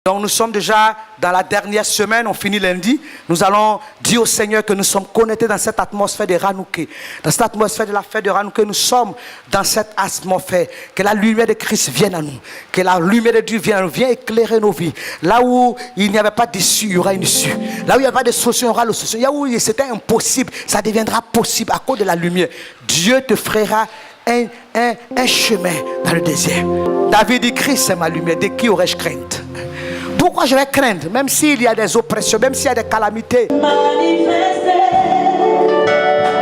Donc nous sommes déjà dans la dernière semaine, on finit lundi. Nous allons dire au Seigneur que nous sommes connectés dans cette atmosphère de Hanouké. Dans cette atmosphère de la fête de Hanouké, nous sommes dans cette atmosphère. Que la lumière de Christ vienne à nous. Que la lumière de Dieu vienne à nous. Viens éclairer nos vies. Là où il n'y avait pas d'issue, il y aura une issue. Là où il n'y avait pas de solution, il y aura la solution. Là où c'était impossible, ça deviendra possible à cause de la lumière. Dieu te fera un chemin dans le désert. David dit, Christ c'est ma lumière. De qui aurais-je crainte? Pourquoi je vais craindre, même s'il y a des oppressions, même s'il y a des calamités? Manifester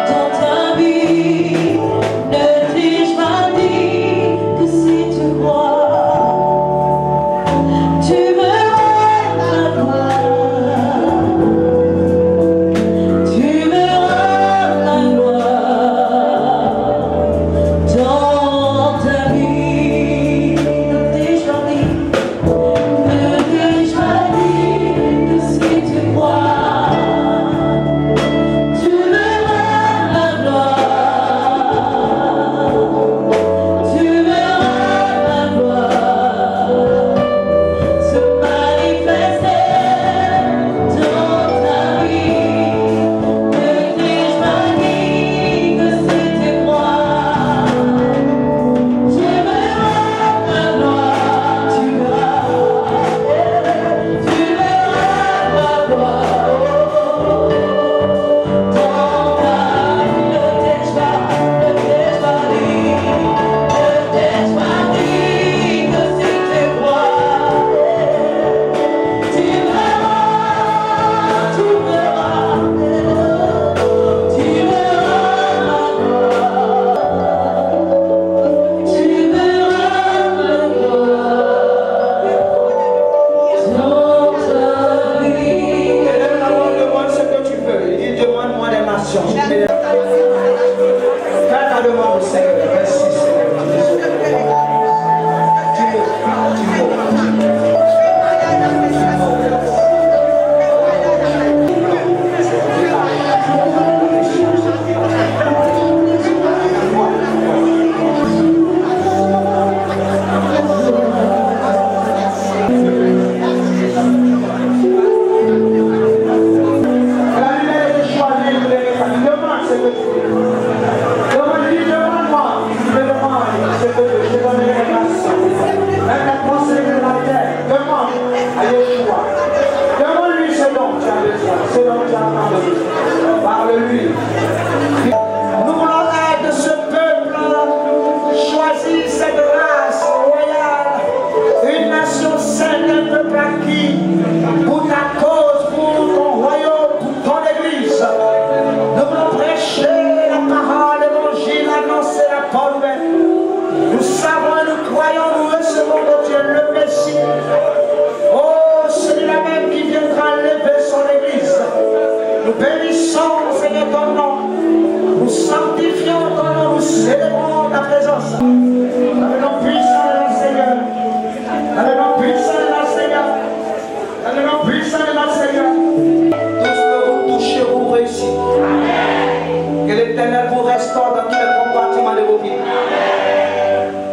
dans ta vie, ne dis pas dit que si tu crois, tu verras la gloire, tu verras la gloire dans ta vie, ne dis pas dit.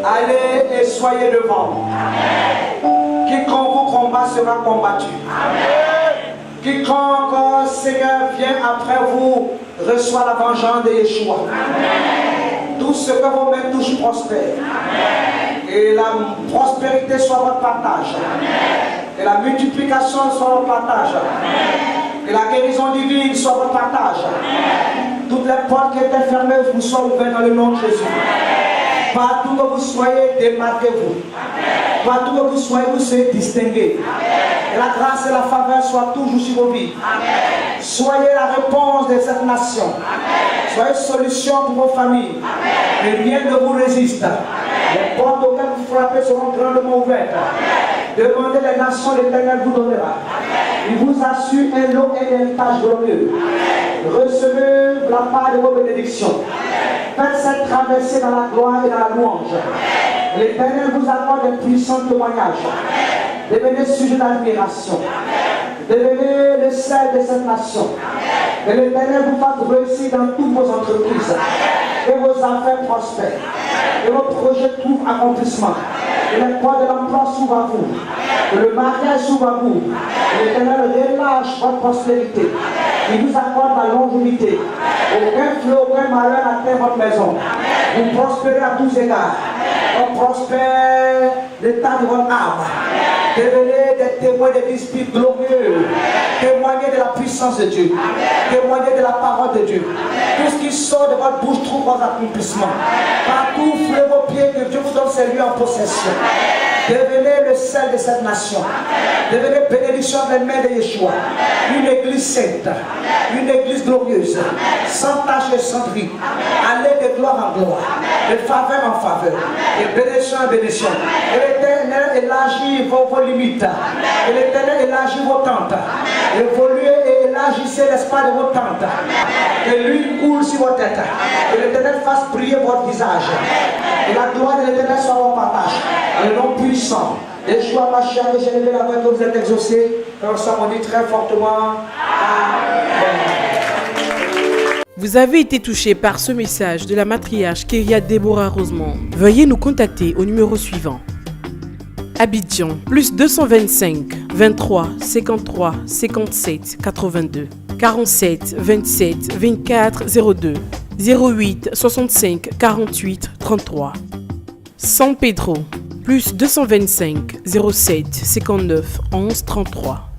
Allez et soyez devant. Quiconque vous combat sera combattu. Quiconque, Seigneur, vient après vous, reçoit la vengeance de Yeshua. Tout ce que vos mains touchent prospère. Et la prospérité soit votre partage. Et la multiplication soit votre partage. Et la guérison divine soit votre partage. Toutes les portes qui étaient fermées vous soient ouvertes dans le nom de Jésus. Partout que vous soyez, démarquez-vous. Partout que vous soyez, vous soyez distingués. Et la grâce et la faveur soient toujours sur vos vies. Soyez la réponse de cette nation. Soyez solution pour vos familles. Et rien ne vous résiste. Les portes auxquelles vous frappez seront grandement ouvertes. Demandez les nations, l'Éternel vous donnera. Il vous assure un lot et un héritage glorieux. Recevez la part de vos bénédictions. Faites cette traversée dans la gloire et dans la louange. L'Éternel vous accorde des puissants témoignages. Devenez sujet d'admiration. Devenez le sel de cette nation. Et l'Éternel vous fasse réussir dans toutes vos entreprises. Et vos affaires prospèrent. Et vos projets trouvent accomplissement. Que les portes de l'emploi s'ouvrent à vous. Que le mariage s'ouvre à vous. Que l'Éternel relâche votre prospérité. Il vous accorde la longévité. Aucun flot, aucun malheur n'atteint votre maison. Vous prospérez à tous égards. On prospère l'état de votre âme. Devenez des témoins des esprits glorieux. Témoignez de la puissance de Dieu. Témoignez de la parole de Dieu. Tout ce qui sort de votre bouche trouve votre accomplissement. Partout où foulez vos pieds, que Dieu vous donne ces lieux en possession. Devenez le sel de cette nation. Devenez bénédiction des mains de Yeshua. Une église sainte. Une église glorieuse. Sans tache et sans bris. Allez de gloire en gloire. De faveur en faveur. De bénédiction en bénédiction. Et l'Éternel élargit vos limites. Et l'Éternel élargit vos tentes. Évoluez et élargissez l'espace de vos tentes. Que l'huile coule sur vos têtes. Que l'Éternel fasse briller votre visage. Et la gloire de l'Éternel soit votre partage. Le nom puissant. Yeshua ma chère, j'ai levé la main que vous êtes exaucés. Et on dit très fortement Amen. Vous avez été touché par ce message de la matriarche Kéria Déborah Rosemont. Veuillez nous contacter au numéro suivant. Abidjan, plus 225 23 53 57 82 47 27 24 02 08 65 48 33. San Pedro, plus 225 07 59 11 33